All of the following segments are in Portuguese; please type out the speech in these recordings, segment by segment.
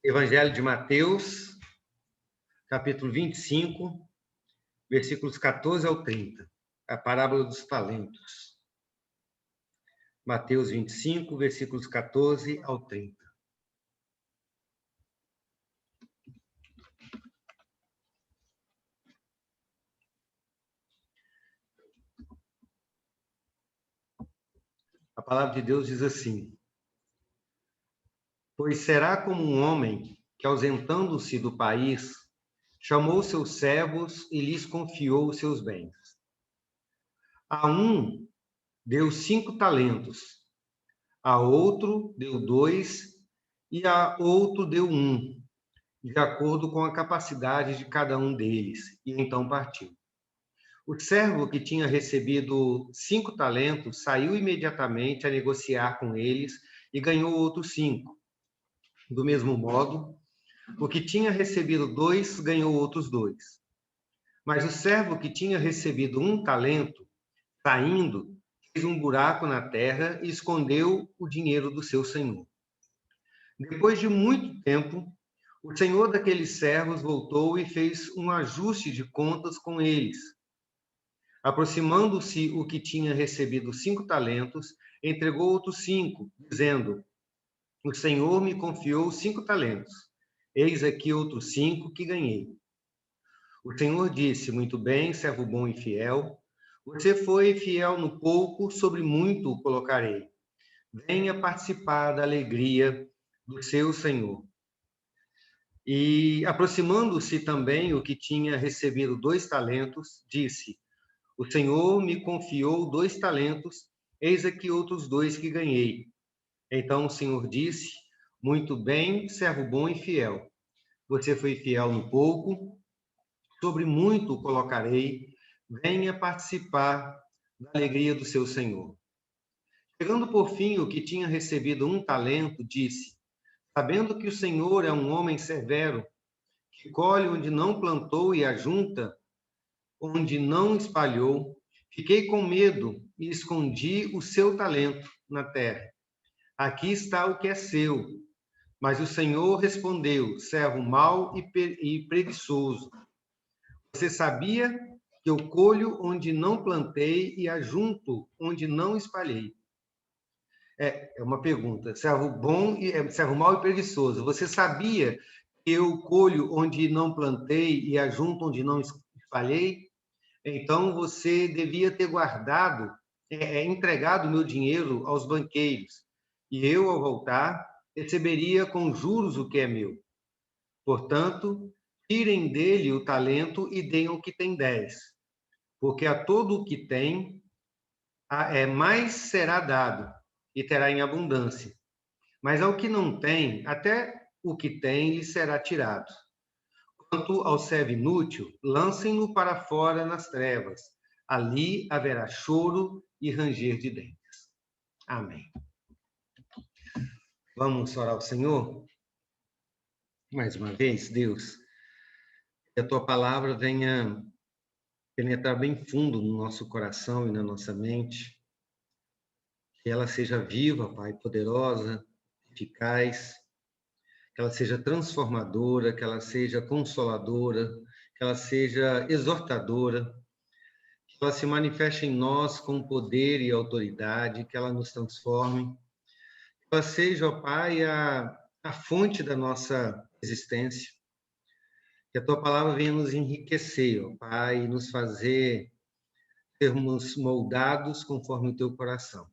Evangelho de Mateus, capítulo 25, versículos 14 ao 30. A parábola dos talentos. Mateus 25, versículos 14 ao 30. A palavra de Deus diz assim: pois será como um homem que, ausentando-se do país, chamou seus servos e lhes confiou os seus bens. A um deu 5 talentos, a outro deu 2 e a outro deu 1, de acordo com a capacidade de cada um deles, e então partiu. O servo que tinha recebido 5 talentos saiu imediatamente a negociar com eles e ganhou outros 5. Do mesmo modo, o que tinha recebido 2 ganhou outros 2. Mas o servo que tinha recebido 1 talento, saindo, fez um buraco na terra e escondeu o dinheiro do seu senhor. Depois de muito tempo, o senhor daqueles servos voltou e fez um ajuste de contas com eles. Aproximando-se o que tinha recebido 5 talentos, entregou outros 5, dizendo: o Senhor me confiou 5 talentos. Eis aqui outros 5 que ganhei. O Senhor disse: muito bem, servo bom e fiel. Você foi fiel no pouco, sobre muito o colocarei. Venha participar da alegria do seu Senhor. E aproximando-se também o que tinha recebido 2 talentos, disse: o Senhor me confiou 2 talentos, eis aqui outros 2 que ganhei. Então o Senhor disse: muito bem, servo bom e fiel. Você foi fiel no pouco, sobre muito o colocarei. Venha participar da alegria do seu Senhor. Chegando por fim o que tinha recebido 1 talento, disse: sabendo que o Senhor é um homem severo, que colhe onde não plantou e ajunta onde não espalhou, fiquei com medo e escondi o seu talento na terra. Aqui está o que é seu. Mas o Senhor respondeu: servo mau e preguiçoso. Você sabia que eu colho onde não plantei e ajunto onde não espalhei? É uma pergunta. Servo mau e preguiçoso. Você sabia que eu colho onde não plantei e ajunto onde não espalhei? Então você devia ter guardado, entregado meu dinheiro aos banqueiros, e eu, ao voltar, receberia com juros o que é meu. Portanto, tirem dele o talento e deem o que tem 10, porque a todo o que tem, mais será dado, e terá em abundância. Mas ao que não tem, até o que tem lhe será tirado. Quanto ao servo inútil, lancem-no para fora nas trevas. Ali haverá choro e ranger de dentes. Amém. Vamos orar ao Senhor? Mais uma vez, Deus, que a Tua palavra venha penetrar bem fundo no nosso coração e na nossa mente. Que ela seja viva, Pai, poderosa, eficaz. Que ela seja transformadora, que ela seja consoladora, que ela seja exortadora. Que ela se manifeste em nós com poder e autoridade, que ela nos transforme, que ela seja, ó Pai, a fonte da nossa existência, que a Tua palavra venha nos enriquecer, ó Pai, e nos fazer sermos moldados conforme o Teu coração.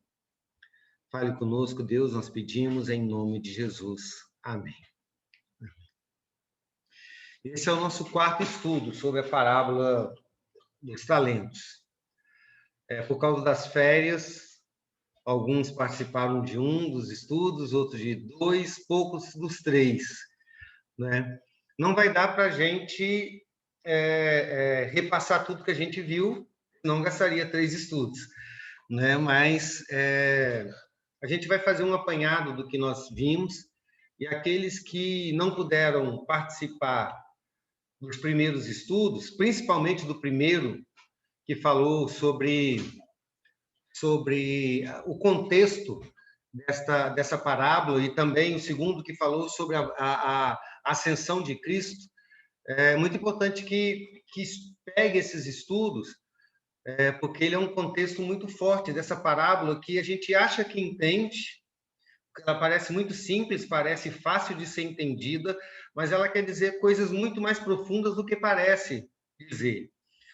Fale conosco, Deus, nós pedimos em nome de Jesus. Amém. Esse é o nosso 4º estudo sobre a parábola dos talentos. Por causa das férias, alguns participaram de um dos estudos, outros de 2, poucos dos 3, né? Não vai dar para a gente repassar tudo que a gente viu, não gastaria 3 estudos, né? Mas a gente vai fazer um apanhado do que nós vimos, e aqueles que não puderam participar dos primeiros estudos, principalmente do primeiro, que falou sobre o contexto dessa parábola, e também o segundo que falou sobre a ascensão de Cristo. É muito importante que pegue esses estudos, porque ele é um contexto muito forte dessa parábola que a gente acha que entende. Ela parece muito simples, parece fácil de ser entendida, mas ela quer dizer coisas muito mais profundas do que parece dizer.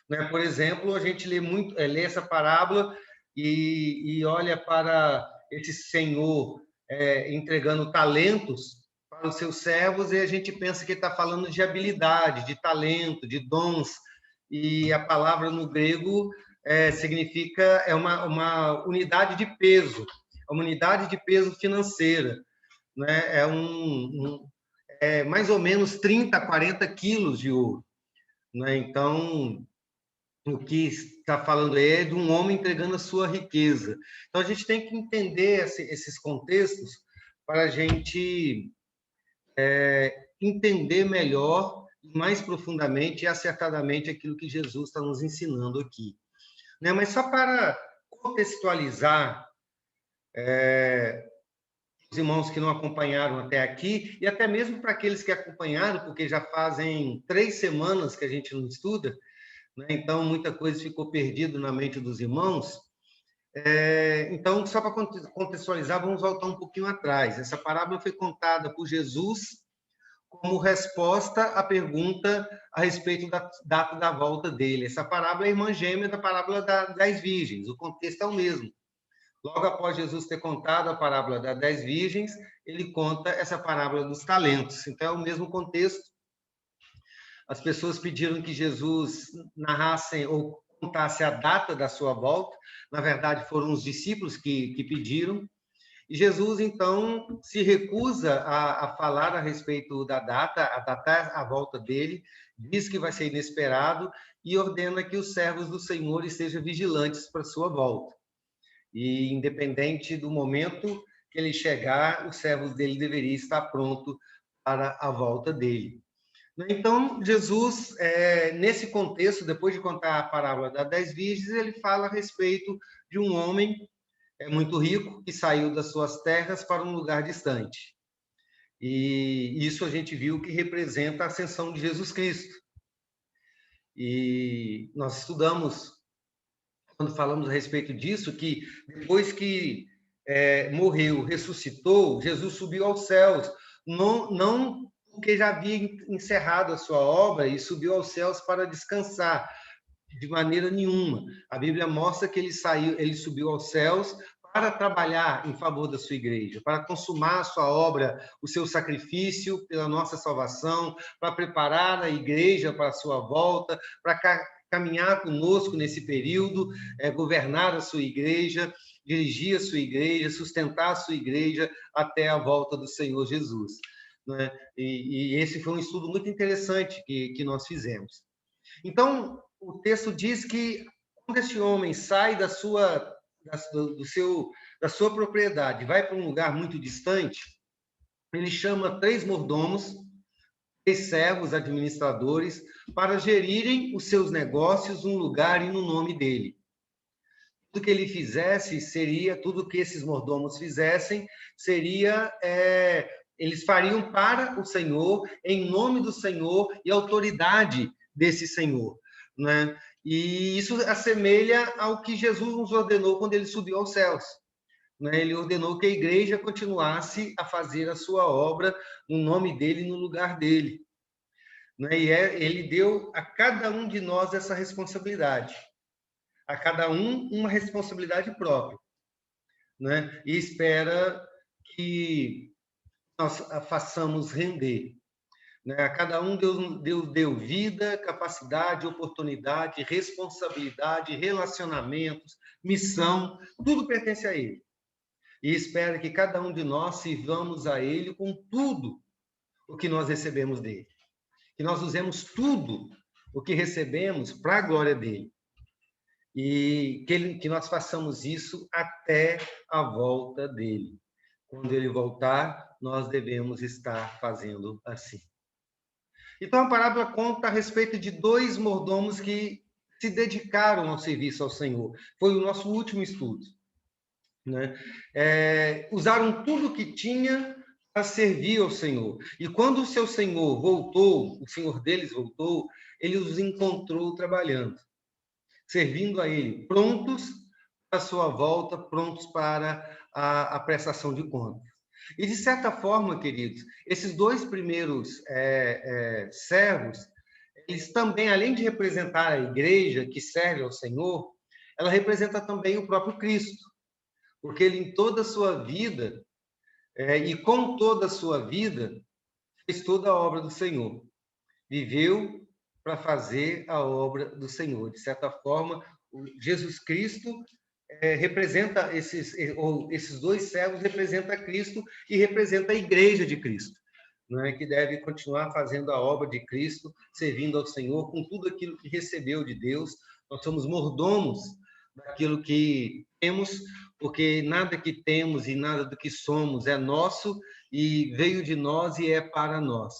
Né? Por exemplo, a gente lê essa parábola e olha para esse senhor entregando talentos para os seus servos, e a gente pensa que ele está falando de habilidade, de talento, de dons, e a palavra no grego significa uma unidade de peso, uma unidade de peso financeira, né? É mais ou menos 30, 40 quilos de ouro, né? Então, o que está falando aí é de um homem entregando a sua riqueza. Então, a gente tem que entender esses contextos para a gente entender melhor, mais profundamente e acertadamente aquilo que Jesus está nos ensinando aqui. Né? Mas só para contextualizar os irmãos que não acompanharam até aqui, e até mesmo para aqueles que acompanharam, porque já fazem 3 semanas que a gente não estuda, né? Então muita coisa ficou perdida na mente dos irmãos. Então, só para contextualizar, vamos voltar um pouquinho atrás. Essa parábola foi contada por Jesus como resposta à pergunta a respeito da data da volta dele. Essa parábola é irmã gêmea da parábola das 10 virgens, o contexto é o mesmo. Logo após Jesus ter contado a parábola das 10 virgens, ele conta essa parábola dos talentos. Então, é o mesmo contexto. As pessoas pediram que Jesus narrasse ou contasse a data da sua volta. Na verdade, foram os discípulos que pediram. E Jesus, então, se recusa a falar a respeito da data, a datar a volta dele, diz que vai ser inesperado e ordena que os servos do Senhor estejam vigilantes para sua volta. E, independente do momento que ele chegar, os servos dele deveriam estar prontos para a volta dele. Então, Jesus, nesse contexto, depois de contar a parábola das 10 virgens, ele fala a respeito de um homem muito rico que saiu das suas terras para um lugar distante. E isso a gente viu que representa a ascensão de Jesus Cristo. E nós estudamos, quando falamos a respeito disso, que depois que morreu, ressuscitou, Jesus subiu aos céus, não porque já havia encerrado a sua obra e subiu aos céus para descansar, de maneira nenhuma. A Bíblia mostra que ele subiu aos céus para trabalhar em favor da sua igreja, para consumar a sua obra, o seu sacrifício pela nossa salvação, para preparar a igreja para a sua volta, para caminhar conosco nesse período, governar a sua igreja, dirigir a sua igreja, sustentar a sua igreja até a volta do Senhor Jesus. Né? E esse foi um estudo muito interessante que nós fizemos. Então, o texto diz que quando esse homem sai da sua propriedade, vai para um lugar muito distante, ele chama 3 mordomos, 3 servos administradores, para gerirem os seus negócios num lugar e no nome dele. Tudo que ele fizesse seria, tudo que esses mordomos fizessem, seria, eles fariam para o Senhor, em nome do Senhor e autoridade desse Senhor, né? E isso assemelha ao que Jesus nos ordenou quando ele subiu aos céus. Né? Ele ordenou que a igreja continuasse a fazer a sua obra no nome dele e no lugar dele. Né? E ele deu a cada um de nós essa responsabilidade. A cada um uma responsabilidade própria. Né? E espera que nós a façamos render. Né? A cada um Deus deu vida, capacidade, oportunidade, responsabilidade, relacionamentos, missão, tudo pertence a Ele. E espera que cada um de nós sirvamos a Ele com tudo o que nós recebemos dele. Que nós usemos tudo o que recebemos para a glória dele. E que nós façamos isso até a volta dele. Quando ele voltar, nós devemos estar fazendo assim. Então, a parábola conta a respeito de 2 mordomos que se dedicaram ao serviço ao Senhor. Foi o nosso último estudo. né? Usaram tudo que tinha para servir ao Senhor. E quando o seu Senhor voltou, o Senhor deles voltou, ele os encontrou trabalhando, servindo a ele, prontos para a sua volta, prontos para a prestação de contas. E, de certa forma, queridos, esses dois primeiros servos, eles também, além de representar a igreja que serve ao Senhor, ela representa também o próprio Cristo, porque ele, em toda a sua vida, e com toda a sua vida, fez toda a obra do Senhor. Viveu para fazer a obra do Senhor. De certa forma, Jesus Cristo representa esses dois servos representa Cristo e representa a igreja de Cristo, não é? Que deve continuar fazendo a obra de Cristo, servindo ao Senhor com tudo aquilo que recebeu de Deus. Nós somos mordomos daquilo que temos, porque nada que temos e nada do que somos é nosso e veio de nós e é para nós.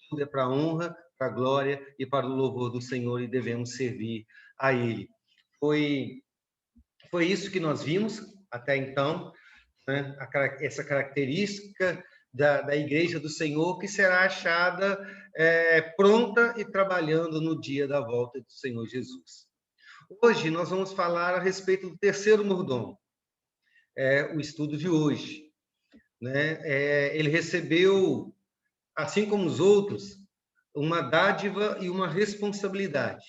Tudo é para a honra, para a glória e para o louvor do Senhor, e devemos servir a Ele. Foi isso que nós vimos até então, né? Essa característica da Igreja do Senhor, que será achada pronta e trabalhando no dia da volta do Senhor Jesus. Hoje nós vamos falar a respeito do terceiro mordomo, o estudo de hoje, né? Ele recebeu, assim como os outros, uma dádiva e uma responsabilidade,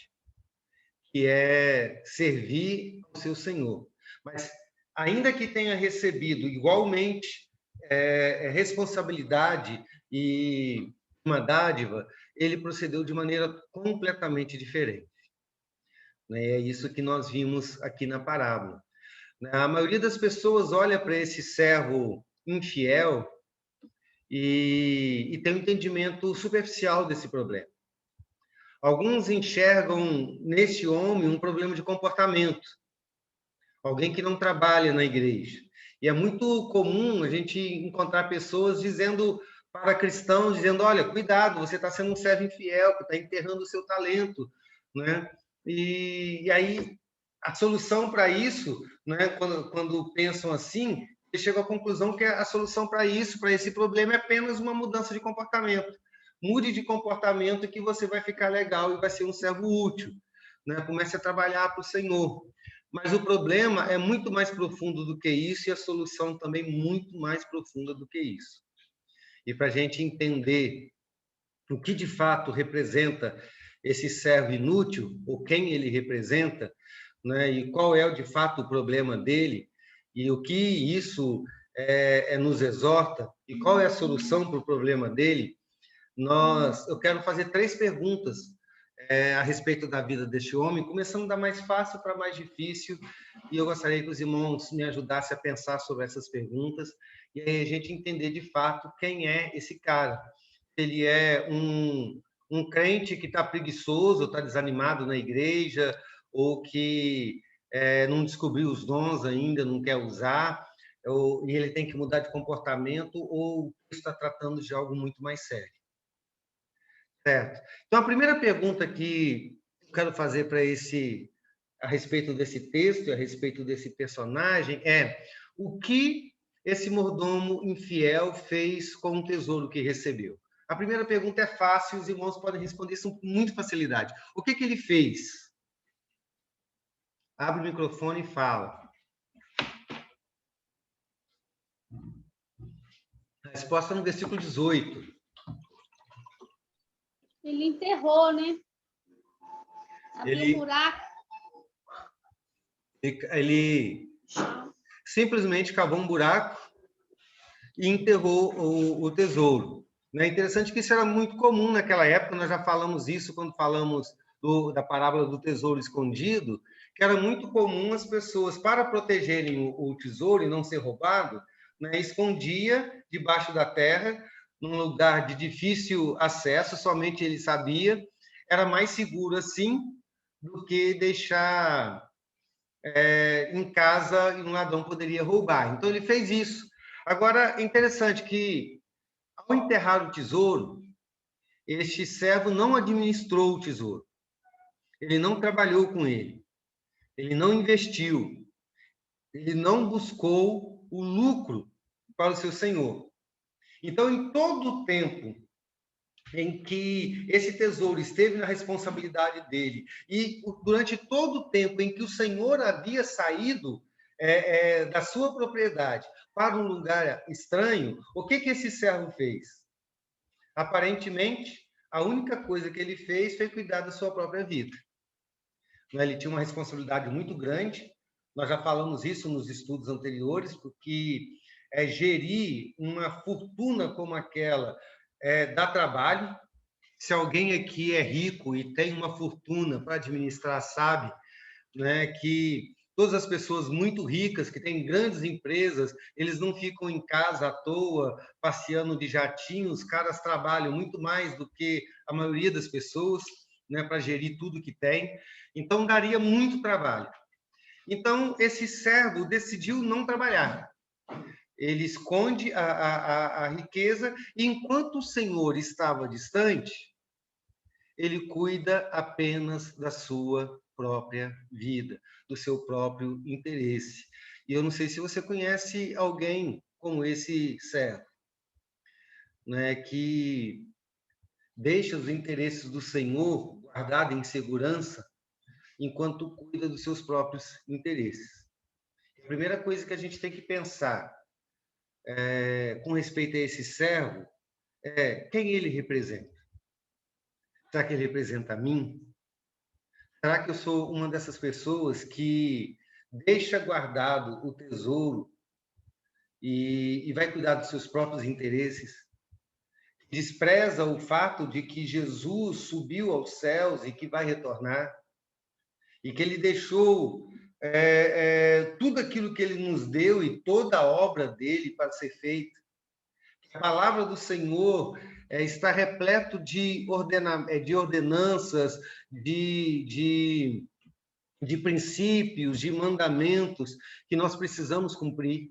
que é servir ao seu Senhor. Mas, ainda que tenha recebido igualmente responsabilidade e uma dádiva, ele procedeu de maneira completamente diferente. É isso que nós vimos aqui na parábola. A maioria das pessoas olha para esse servo infiel e tem um entendimento superficial desse problema. Alguns enxergam nesse homem um problema de comportamento, alguém que não trabalha na igreja. E é muito comum a gente encontrar pessoas dizendo para cristãos, dizendo, olha, cuidado, você está sendo um servo infiel, que está enterrando o seu talento, né? E aí, a solução para isso, né, quando pensam assim, eles chegam à conclusão que a solução para isso, para esse problema, é apenas uma mudança de comportamento. Mude de comportamento que você vai ficar legal e vai ser um servo útil, né? Comece a trabalhar para o Senhor. Mas o problema é muito mais profundo do que isso e a solução também muito mais profunda do que isso. E para a gente entender o que de fato representa esse servo inútil, ou quem ele representa, né, e qual é de fato o problema dele, e o que isso nos exorta, e qual é a solução para o problema dele, eu quero fazer 3 perguntas a respeito da vida deste homem, começando da mais fácil para a mais difícil, e eu gostaria que os irmãos me ajudassem a pensar sobre essas perguntas, e aí a gente entender de fato quem é esse cara. Ele é um crente que está preguiçoso, está desanimado na igreja, ou que não descobriu os dons ainda, não quer usar, e ele tem que mudar de comportamento, ou está tratando de algo muito mais sério. Certo. Então, a primeira pergunta que eu quero fazer a respeito desse texto, a respeito desse personagem, é: o que esse mordomo infiel fez com o tesouro que recebeu? A primeira pergunta é fácil, os irmãos podem responder isso com muita facilidade. O que ele fez? Abre o microfone e fala. A resposta no versículo 18. Ele enterrou, né? Abriu um buraco. Ele simplesmente cavou um buraco e enterrou o tesouro. É interessante que isso era muito comum naquela época, nós já falamos isso quando falamos da parábola do tesouro escondido, que era muito comum as pessoas, para protegerem o tesouro e não ser roubado, né, escondia debaixo da terra, num lugar de difícil acesso, somente ele sabia. Era mais seguro assim do que deixar em casa e um ladrão poderia roubar. Então ele fez isso. Agora, é interessante que, ao enterrar o tesouro, este servo não administrou o tesouro. Ele não trabalhou com ele. Ele não investiu. Ele não buscou o lucro para o seu senhor. Então, em todo o tempo em que esse tesouro esteve na responsabilidade dele, e durante todo o tempo em que o senhor havia saído da sua propriedade para um lugar estranho, o que esse servo fez? Aparentemente, a única coisa que ele fez foi cuidar da sua própria vida. Ele tinha uma responsabilidade muito grande, nós já falamos isso nos estudos anteriores, porque gerir uma fortuna como aquela dá trabalho. Se alguém aqui é rico e tem uma fortuna para administrar, sabe, né, que todas as pessoas muito ricas, que têm grandes empresas, eles não ficam em casa à toa, passeando de jatinho, os caras trabalham muito mais do que a maioria das pessoas, né, para gerir tudo que tem. Então, daria muito trabalho. Então, esse servo decidiu não trabalhar. Ele esconde a riqueza, e enquanto o senhor estava distante, ele cuida apenas da sua própria vida, do seu próprio interesse. E eu não sei se você conhece alguém como esse servo, né, que deixa os interesses do Senhor guardados em segurança, enquanto cuida dos seus próprios interesses. A primeira coisa que a gente tem que pensar com respeito a esse servo é quem ele representa. Será que ele representa a mim? Será que eu sou uma dessas pessoas que deixa guardado o tesouro e vai cuidar dos seus próprios interesses? Despreza o fato de que Jesus subiu aos céus e que vai retornar? E que ele deixou tudo aquilo que ele nos deu e toda a obra dele para ser feita? A palavra do Senhor está repleto de ordenanças, de princípios, de mandamentos que nós precisamos cumprir.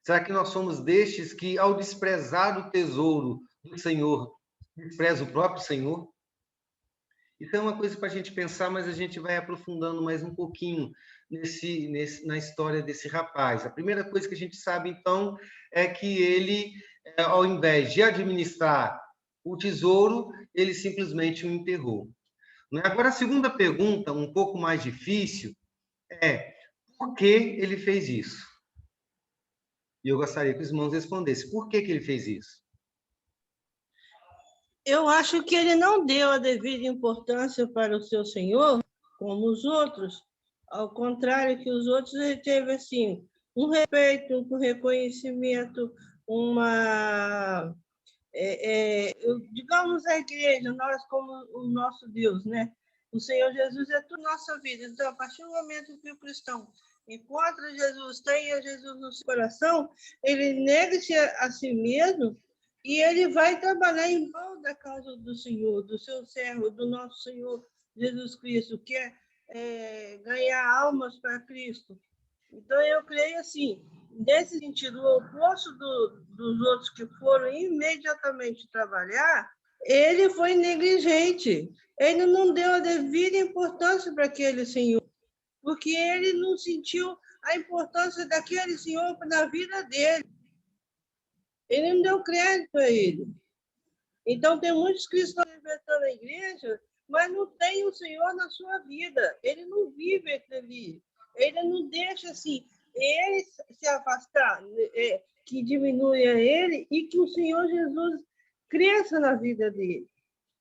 Será que nós somos destes que, ao desprezar o tesouro do Senhor, despreza o próprio Senhor? Isso é uma coisa para a gente pensar, mas a gente vai aprofundando mais um pouquinho na história desse rapaz. A primeira coisa que a gente sabe, então, é que ele, ao invés de administrar o tesouro, ele simplesmente o enterrou. Agora, a segunda pergunta, um pouco mais difícil, é por que ele fez isso? E eu gostaria que os irmãos respondessem. Por que ele fez isso? Eu acho que ele não deu a devida importância para o seu senhor, como os outros. Ao contrário que os outros, ele teve assim, um respeito, um reconhecimento, digamos a igreja, nós como o nosso Deus, né? O Senhor Jesus é toda a nossa vida. Então, a partir do momento que o cristão encontra Jesus, tem Jesus no seu coração, ele nega-se a si mesmo e ele vai trabalhar em prol da causa do Senhor, do seu servo, do nosso Senhor Jesus Cristo, que é ganhar almas para Cristo. Então, eu creio assim, nesse sentido, o oposto dos outros que foram imediatamente trabalhar, ele foi negligente. Ele não deu a devida importância para aquele senhor, porque ele não sentiu a importância daquele senhor na vida dele. Ele não deu crédito a ele. Então, tem muitos cristãos inventando a igreja, mas não tem o Senhor na sua vida. Ele não vive aquele. Ele não deixa assim, ele se afastar, que diminui a ele e que o Senhor Jesus cresça na vida dele.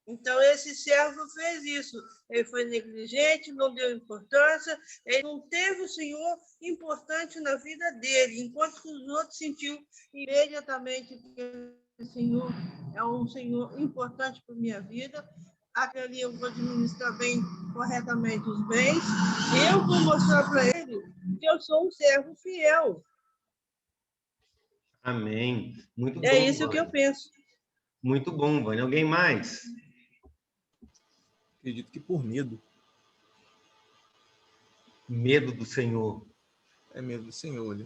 Então, esse servo fez isso. Ele foi negligente, não deu importância, ele não teve o Senhor importante na vida dele, enquanto que os outros sentiu imediatamente que o Senhor é um Senhor importante para a minha vida. Aquele eu vou administrar bem, corretamente os bens. Eu vou mostrar para ele que eu sou um servo fiel. Amém. Muito bom. É isso que eu penso. Muito bom, Vânia. Alguém mais? Acredito que por medo. Medo do Senhor. É medo do Senhor. Ele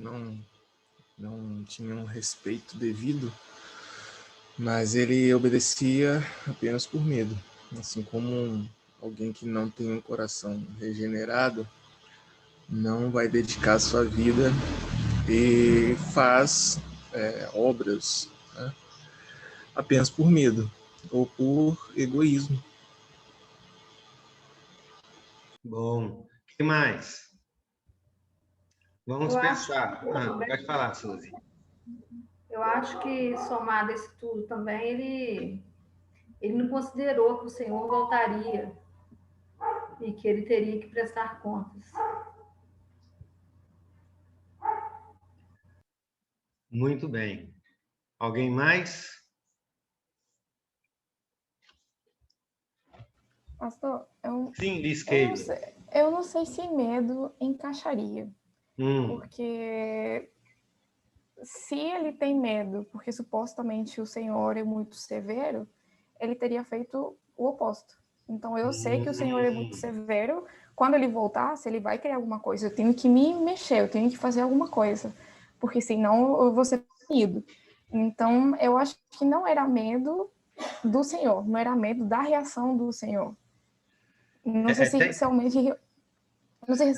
não tinha um respeito devido, mas ele obedecia apenas por medo. Assim como alguém que não tem um coração regenerado não vai dedicar sua vida e faz obras, né, apenas por medo ou por egoísmo. Bom. O que mais? Vamos Eu acho, pensar. Pode falar, Suzy. eu acho que, somado a isso tudo também, ele não considerou que o Senhor voltaria e que ele teria que prestar contas. Muito bem. Alguém mais? Pastor, Sim, Liz eu não Keila. sei, eu não sei se medo encaixaria, porque se ele tem medo, porque supostamente o Senhor é muito severo, ele teria feito o oposto. Então eu sei que o Senhor é muito severo. Quando ele voltar, se ele vai criar alguma coisa, eu tenho que me mexer, eu tenho que fazer alguma coisa, porque senão eu vou ser punido. Então eu acho que não era medo do Senhor, não era medo da reação do Senhor. Não sei se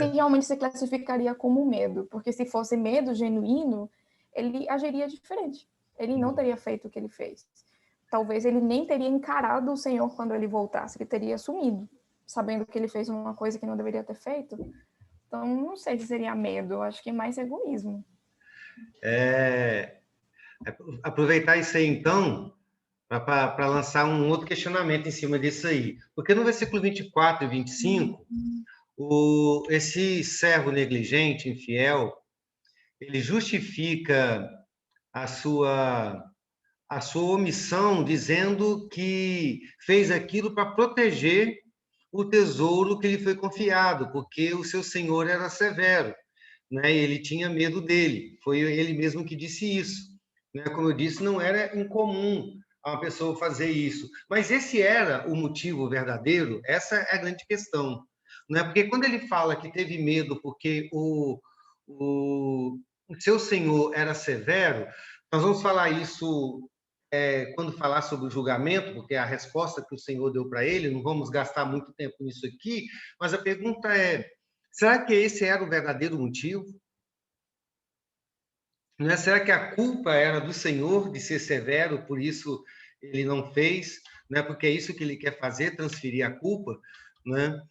realmente se classificaria como medo, porque se fosse medo genuíno, ele agiria diferente. Ele não teria feito o que ele fez. Talvez ele nem teria encarado o Senhor quando ele voltasse, ele teria sumido, sabendo que ele fez uma coisa que não deveria ter feito. Então, não sei se seria medo, eu acho que é mais egoísmo. Aproveitar isso aí, então, para lançar um outro questionamento em cima disso aí. Porque no versículo 24 e 25, esse servo negligente, infiel, ele justifica a sua omissão dizendo que fez aquilo para proteger o tesouro que lhe foi confiado, porque o seu senhor era severo, né? E ele tinha medo dele. Foi ele mesmo que disse isso, né? Como eu disse, não era incomum a uma pessoa fazer isso. Mas esse era o motivo verdadeiro? Essa é a grande questão, né? Porque quando ele fala que teve medo porque o seu senhor era severo, nós vamos falar isso quando falar sobre o julgamento, porque é a resposta que o Senhor deu para ele, não vamos gastar muito tempo nisso aqui, mas a pergunta é, será que esse era o verdadeiro motivo? Não é? Será que a culpa era do Senhor de ser severo, por isso ele não fez? Não é? Porque é isso que ele quer fazer, transferir a culpa, né?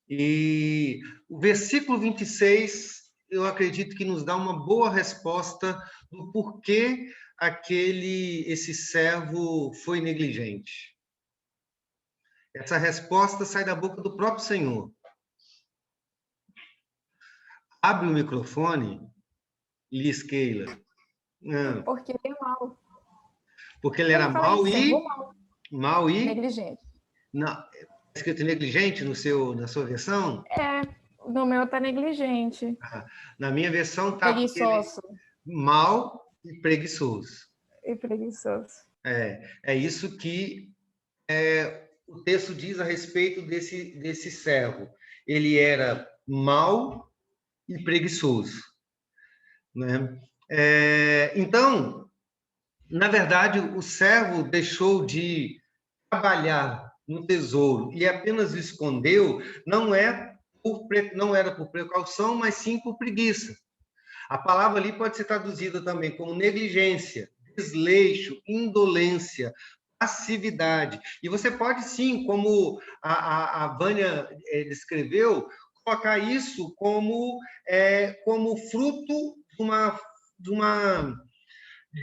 E o versículo 26, eu acredito que nos dá uma boa resposta do porquê esse servo foi negligente. Essa resposta sai da boca do próprio Senhor. Abre o microfone, Liz Keila. Porque ele é mau. Porque ele era mau e... negligente. Não, é escrito negligente na sua versão? No meu tá negligente. Na minha versão tá preguiçoso. Mau e preguiçoso. E preguiçoso. É isso que o texto diz a respeito desse servo. Ele era mau e preguiçoso, né? Então, na verdade, o servo deixou de trabalhar no tesouro e apenas escondeu, não era por precaução, mas sim por preguiça. A palavra ali pode ser traduzida também como negligência, desleixo, indolência, passividade. E você pode, sim, como a Vânia descreveu, colocar isso como fruto de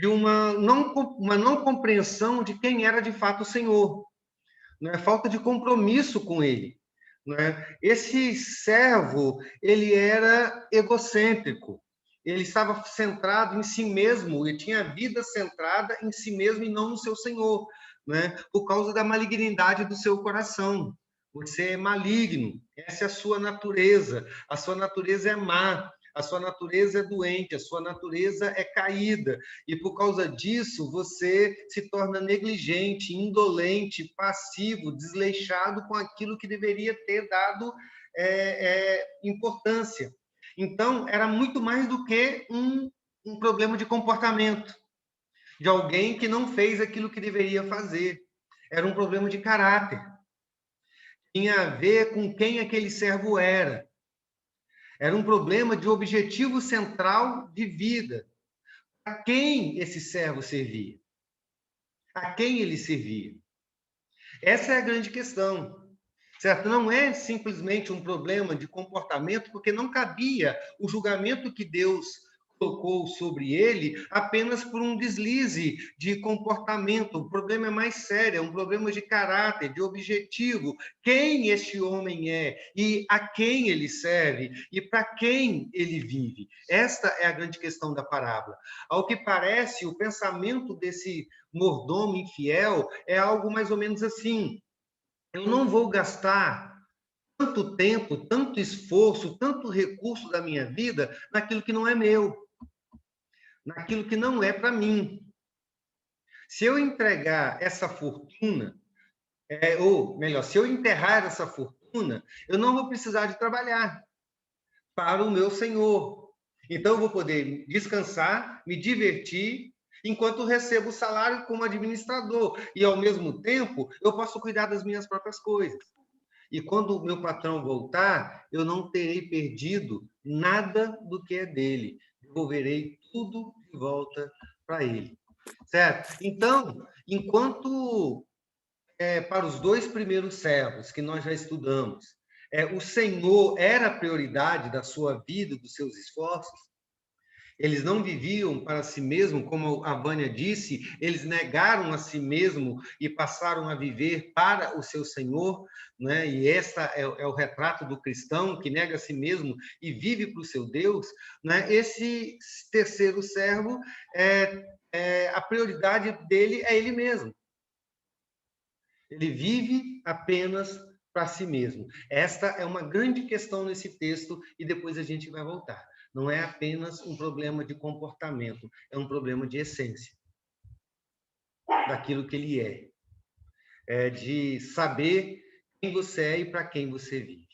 uma não compreensão de quem era de fato o Senhor, né? Falta de compromisso com ele, né? Esse servo, ele era egocêntrico, ele estava centrado em si mesmo, ele tinha a vida centrada em si mesmo e não no seu Senhor, né? Por causa da malignidade do seu coração. Você é maligno, essa é a sua natureza é má, a sua natureza é doente, a sua natureza é caída, e por causa disso você se torna negligente, indolente, passivo, desleixado com aquilo que deveria ter dado importância. Então, era muito mais do que um problema de comportamento, de alguém que não fez aquilo que deveria fazer. Era um problema de caráter. Tinha a ver com quem aquele servo era. Era um problema de objetivo central de vida. A quem esse servo servia? A quem ele servia? Essa é a grande questão. Certo? Não é simplesmente um problema de comportamento, porque não cabia o julgamento que Deus colocou sobre ele apenas por um deslize de comportamento. O problema é mais sério, é um problema de caráter, de objetivo. Quem este homem é e a quem ele serve e para quem ele vive. Esta é a grande questão da parábola. Ao que parece, o pensamento desse mordomo infiel é algo mais ou menos assim: eu não vou gastar tanto tempo, tanto esforço, tanto recurso da minha vida naquilo que não é meu, naquilo que não é para mim. Se eu entregar essa fortuna, ou melhor, se eu enterrar essa fortuna, eu não vou precisar de trabalhar para o meu Senhor. Então eu vou poder descansar, me divertir, enquanto recebo o salário como administrador. E, ao mesmo tempo, eu posso cuidar das minhas próprias coisas. E quando o meu patrão voltar, eu não terei perdido nada do que é dele. Devolverei tudo de volta para ele. Certo? Então, enquanto para os 2 primeiros servos que nós já estudamos, o Senhor era a prioridade da sua vida, dos seus esforços, eles não viviam para si mesmo, como a Vânia disse, eles negaram a si mesmo e passaram a viver para o seu Senhor, né? E esse é o retrato do cristão que nega a si mesmo e vive para o seu Deus, né? Esse terceiro servo, a prioridade dele é ele mesmo. Ele vive apenas para si mesmo. Esta é uma grande questão nesse texto e depois a gente vai voltar. Não é apenas um problema de comportamento, é um problema de essência, daquilo que ele é. É de saber quem você é e para quem você vive.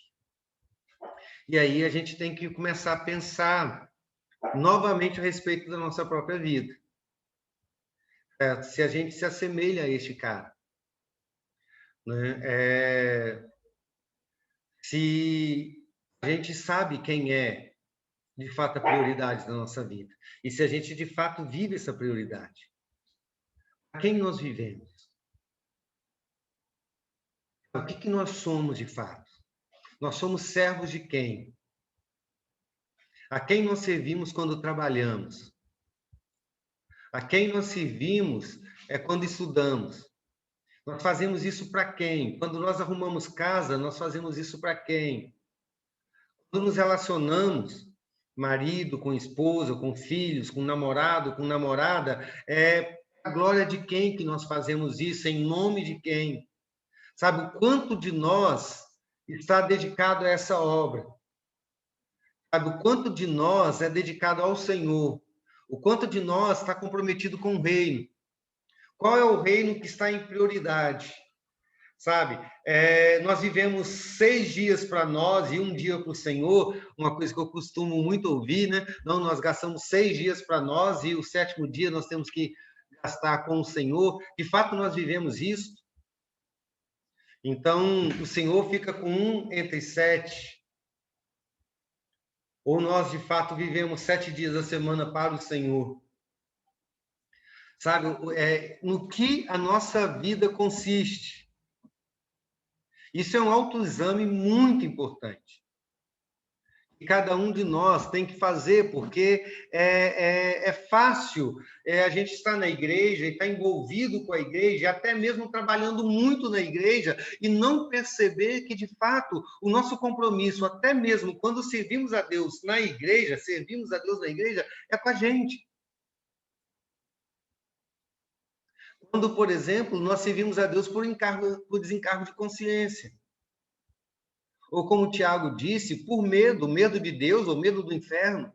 E aí a gente tem que começar a pensar novamente a respeito da nossa própria vida. Se a gente se assemelha a este cara. Né? Se a gente sabe quem é de fato a prioridade da nossa vida. E se a gente de fato vive essa prioridade. A quem nós vivemos? O que nós somos de fato? Nós somos servos de quem? A quem nós servimos quando trabalhamos? A quem nós servimos quando estudamos? Nós fazemos isso para quem? Quando nós arrumamos casa, nós fazemos isso para quem? Quando nos relacionamos, marido com esposa, com filhos, com namorado, com namorada, é a glória de quem que nós fazemos isso, em nome de quem? Sabe o quanto de nós está dedicado a essa obra? Sabe o quanto de nós é dedicado ao Senhor? O quanto de nós está comprometido com o reino? Qual é o reino que está em prioridade? Sabe, nós vivemos 6 dias para nós e 1 dia para o Senhor, uma coisa que eu costumo muito ouvir, né? Não, nós gastamos 6 dias para nós e o 7º dia nós temos que gastar com o Senhor. De fato, nós vivemos isso. Então, o Senhor fica com 1 entre 7. Ou nós, de fato, vivemos 7 dias da semana para o Senhor. Sabe, no que a nossa vida consiste. Isso é um autoexame muito importante. E cada um de nós tem que fazer, porque é fácil a gente estar na igreja e estar envolvido com a igreja, até mesmo trabalhando muito na igreja, e não perceber que, de fato, o nosso compromisso, até mesmo quando servimos a Deus na igreja, é com a gente. Quando, por exemplo, nós servimos a Deus por desencargo de consciência. Ou como o Tiago disse, por medo de Deus ou medo do inferno.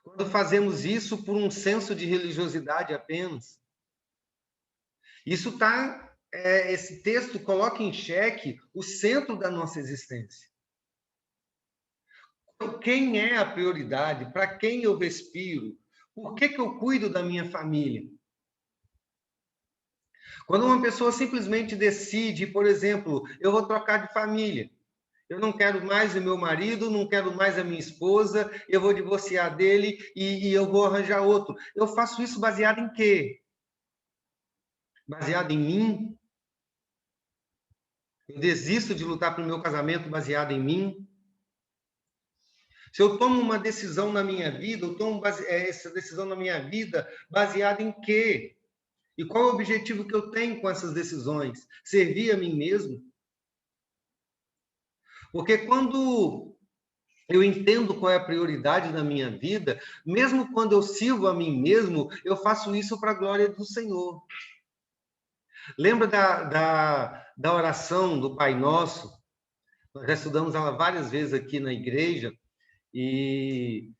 Quando fazemos isso por um senso de religiosidade apenas. Esse texto coloca em xeque o centro da nossa existência. Quem é a prioridade? Para quem eu respiro? Por que eu cuido da minha família? Quando uma pessoa simplesmente decide, por exemplo, eu vou trocar de família, Eu não quero mais o meu marido, não quero mais a minha esposa, eu vou divorciar dele e eu vou arranjar outro. Eu faço isso baseado em quê? Baseado em mim? Eu desisto de lutar pelo meu casamento baseado em mim? Se eu tomo uma decisão na minha vida, eu tomo essa decisão na minha vida baseada em quê? E qual é o objetivo que eu tenho com essas decisões? Servir a mim mesmo? Porque quando eu entendo qual é a prioridade da minha vida, mesmo quando eu sirvo a mim mesmo, eu faço isso para a glória do Senhor. Lembra da oração do Pai Nosso? Nós já estudamos ela várias vezes aqui na igreja, e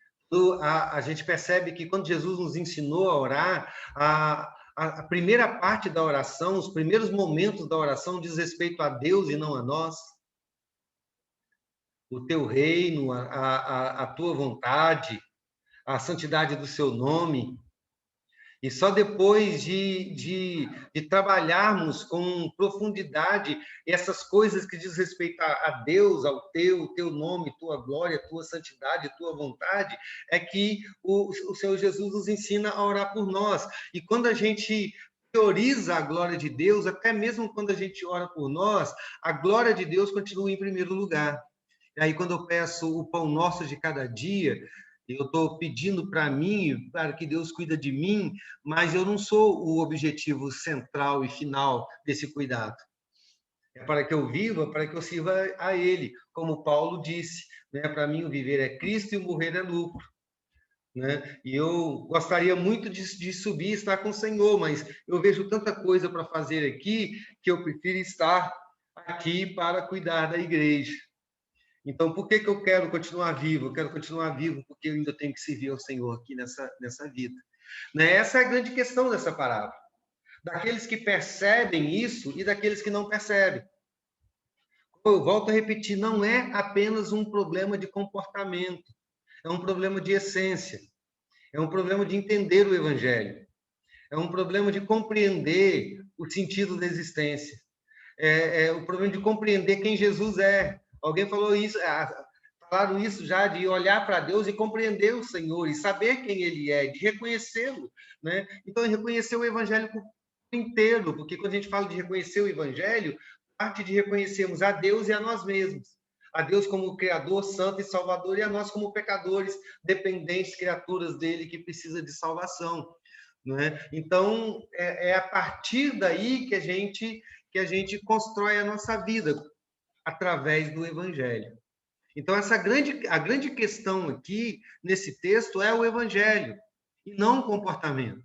a gente percebe que quando Jesus nos ensinou a orar, a primeira parte da oração, os primeiros momentos da oração diz respeito a Deus e não a nós. O teu reino, a tua vontade, a santidade do seu nome. E só depois de trabalharmos com profundidade essas coisas que diz respeito a Deus, ao teu nome, tua glória, tua santidade, tua vontade, é que o Senhor Jesus nos ensina a orar por nós. E quando a gente prioriza a glória de Deus, até mesmo quando a gente ora por nós, a glória de Deus continua em primeiro lugar. E aí, quando eu peço o pão nosso de cada dia, eu estou pedindo para mim, para que Deus cuida de mim, mas eu não sou o objetivo central e final desse cuidado. É para que eu viva, para que eu sirva a Ele, como Paulo disse, né? Para mim o viver é Cristo e o morrer é lucro. Né? E eu gostaria muito de subir e estar com o Senhor, mas eu vejo tanta coisa para fazer aqui que eu prefiro estar aqui para cuidar da igreja. Então, por que eu quero continuar vivo? Eu quero continuar vivo porque eu ainda tenho que servir ao Senhor aqui nessa vida. Né? Essa é a grande questão dessa parábola. Daqueles que percebem isso e daqueles que não percebem. Eu volto a repetir, não é apenas um problema de comportamento, é um problema de essência, é um problema de entender o Evangelho, é um problema de compreender o sentido da existência, é o problema de compreender quem Jesus é. Alguém falou isso, falaram isso já, de olhar para Deus e compreender o Senhor, e saber quem Ele é, de reconhecê-lo. Né? Então, reconhecer o Evangelho inteiro, porque quando a gente fala de reconhecer o Evangelho, parte de reconhecermos a Deus e a nós mesmos. A Deus como Criador, Santo e Salvador, e a nós como pecadores, dependentes, criaturas dele, que precisa de salvação. Né? Então, é a partir daí que a gente constrói a nossa vida, através do Evangelho. Então, a grande questão aqui, nesse texto, é o Evangelho, e não o comportamento.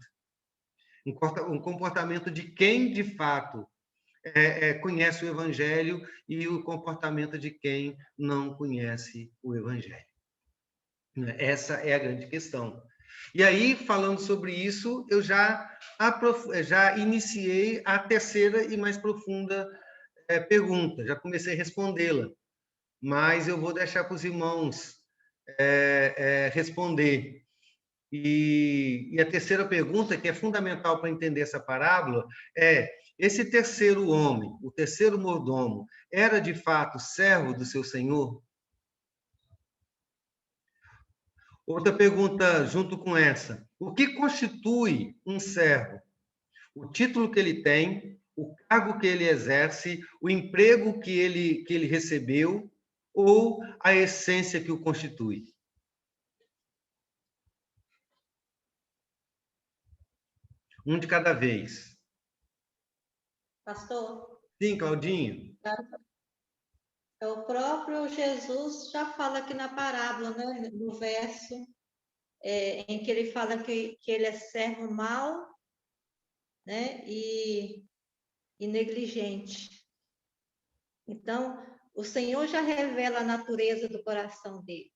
Um comportamento de quem, de fato, conhece o Evangelho e o comportamento de quem não conhece o Evangelho. Essa é a grande questão. E aí, falando sobre isso, eu já iniciei a terceira e mais profunda pergunta, já comecei a respondê-la, mas eu vou deixar para os irmãos responder. E a terceira pergunta, que é fundamental para entender essa parábola, é: esse terceiro homem, o terceiro mordomo, era de fato servo do seu senhor? Outra pergunta junto com essa: o que constitui um servo? O título que ele tem, o cargo que ele exerce, o emprego que ele recebeu, ou a essência que o constitui? Um de cada vez. Pastor? Sim, Claudinho. O próprio Jesus já fala aqui na parábola, né? No verso em que ele fala que ele é servo mau, né? E negligente. Então, o Senhor já revela a natureza do coração dele.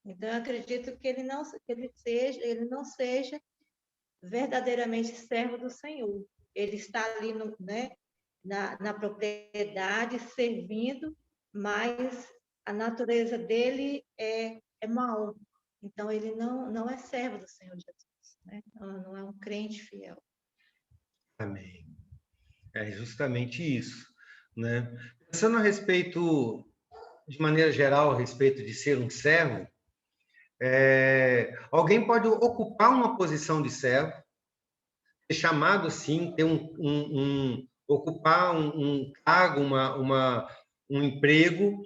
Então, eu acredito que ele não seja verdadeiramente servo do Senhor. Ele está ali na propriedade, servindo, mas a natureza dele é mau. Então, ele não é servo do Senhor Jesus, né? Não é um crente fiel. Amém. É justamente isso. Né? Pensando a respeito de maneira geral, a respeito de ser um servo, alguém pode ocupar uma posição de servo, ser chamado assim, ter ocupar um cargo, um emprego,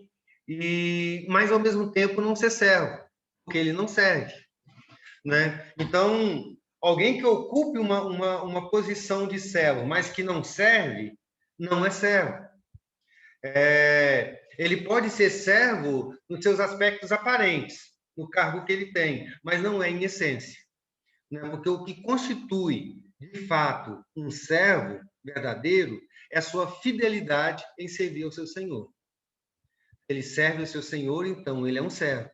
mas ao mesmo tempo não ser servo, porque ele não serve, né? Então, alguém que ocupe uma posição de servo, mas que não serve, não é servo. Ele pode ser servo nos seus aspectos aparentes, no cargo que ele tem, mas não é em essência, né? Porque o que constitui, de fato, um servo verdadeiro é a sua fidelidade em servir ao seu Senhor. Ele serve ao seu Senhor, então ele é um servo.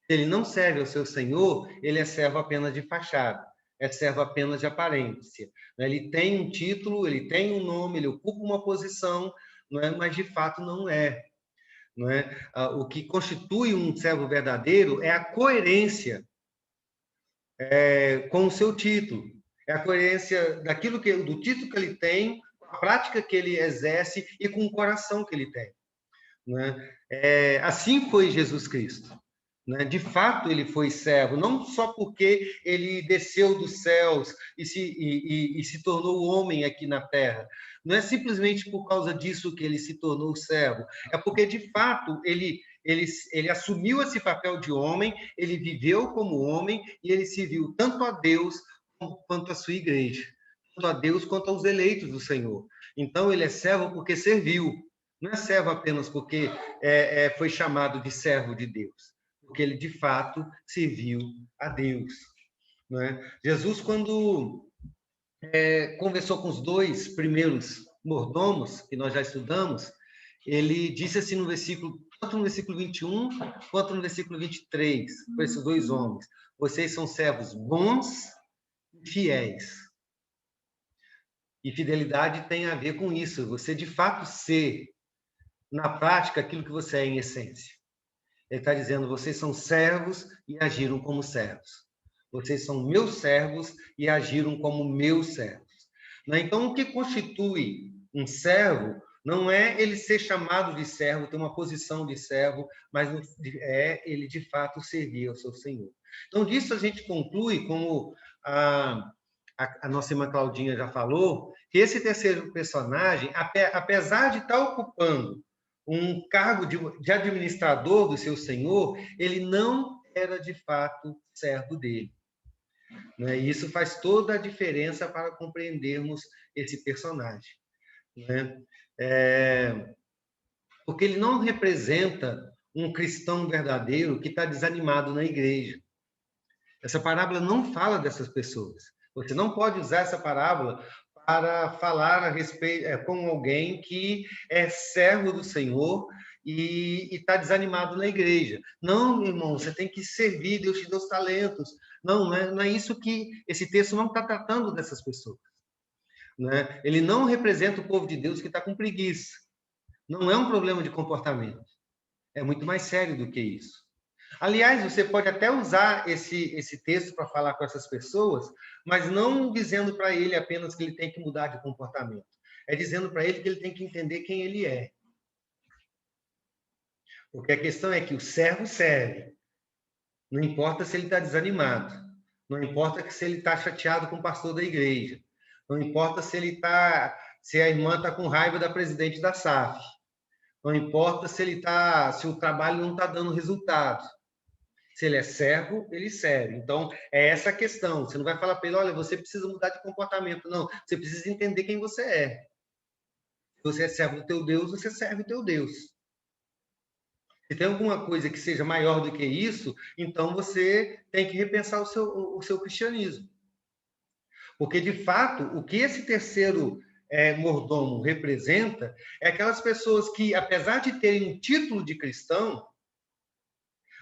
Se ele não serve ao seu Senhor, ele é servo apenas de fachada, é servo apenas de aparência. Ele tem um título, ele tem um nome, ele ocupa uma posição, não é? Mas de fato não é. Não é? O que constitui um servo verdadeiro é a coerência com o seu título, é a coerência do título que ele tem, com a prática que ele exerce e com o coração que ele tem. Não é? Assim foi Jesus Cristo. De fato, ele foi servo, não só porque ele desceu dos céus e se tornou homem aqui na terra. Não é simplesmente por causa disso que ele se tornou servo. É porque, de fato, ele assumiu esse papel de homem, ele viveu como homem e ele serviu tanto a Deus quanto a sua igreja. Tanto a Deus quanto aos eleitos do Senhor. Então, ele é servo porque serviu. Não é servo apenas porque foi chamado de servo de Deus. Porque ele, de fato, serviu a Deus. Não é? Jesus, quando conversou com os 2 primeiros mordomos, que nós já estudamos, ele disse assim tanto no versículo 21, quanto no versículo 23, para esses 2 homens: vocês são servos bons e fiéis. E fidelidade tem a ver com isso, você, de fato, ser, na prática, aquilo que você é em essência. Ele está dizendo, vocês são servos e agiram como servos. Vocês são meus servos e agiram como meus servos. Então, o que constitui um servo não é ele ser chamado de servo, ter uma posição de servo, mas é ele, de fato, servir ao seu Senhor. Então, disso a gente conclui, como a nossa irmã Claudinha já falou, que esse terceiro personagem, apesar de estar ocupando um cargo de administrador do seu Senhor, ele não era, de fato, servo dele. Né? E isso faz toda a diferença para compreendermos esse personagem. Né? Porque ele não representa um cristão verdadeiro que está desanimado na igreja. Essa parábola não fala dessas pessoas. Você não pode usar essa parábola para falar a respeito com alguém que é servo do Senhor e está desanimado na igreja. Não, meu irmão, você tem que servir, Deus te deu os talentos. Não é isso que esse texto não está tratando dessas pessoas. Né? Ele não representa o povo de Deus que está com preguiça. Não é um problema de comportamento. É muito mais sério do que isso. Aliás, você pode até usar esse texto para falar com essas pessoas, mas não dizendo para ele apenas que ele tem que mudar de comportamento. É dizendo para ele que ele tem que entender quem ele é. Porque a questão é que o servo serve. Não importa se ele está desanimado. Não importa se ele está chateado com o pastor da igreja. Não importa se a irmã está com raiva da presidente da SAF. Não importa se o trabalho não está dando resultado. Se ele é servo, ele serve. Então, é essa a questão. Você não vai falar para ele, olha, você precisa mudar de comportamento. Não, você precisa entender quem você é. Se você é servo do teu Deus, você serve o teu Deus. Se tem alguma coisa que seja maior do que isso, então você tem que repensar o seu cristianismo. Porque, de fato, o que esse terceiro mordomo representa é aquelas pessoas que, apesar de terem um título de cristão,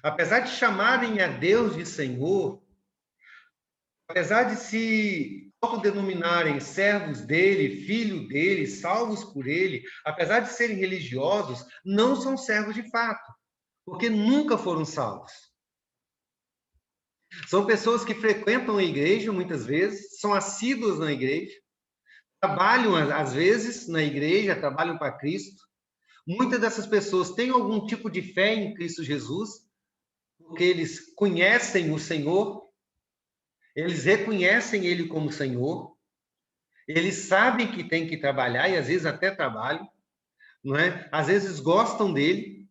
apesar de chamarem a Deus de Senhor, apesar de se autodenominarem servos dele, filho dele, salvos por ele, apesar de serem religiosos, não são servos de fato, porque nunca foram salvos. São pessoas que frequentam a igreja, muitas vezes, são assíduas na igreja, trabalham, às vezes, na igreja, trabalham para Cristo, Muitas dessas pessoas têm algum tipo de fé em Cristo Jesus, porque eles conhecem o Senhor, eles reconhecem Ele como Senhor, eles sabem que tem que trabalhar, e às vezes até trabalham, não é? Às vezes gostam dele,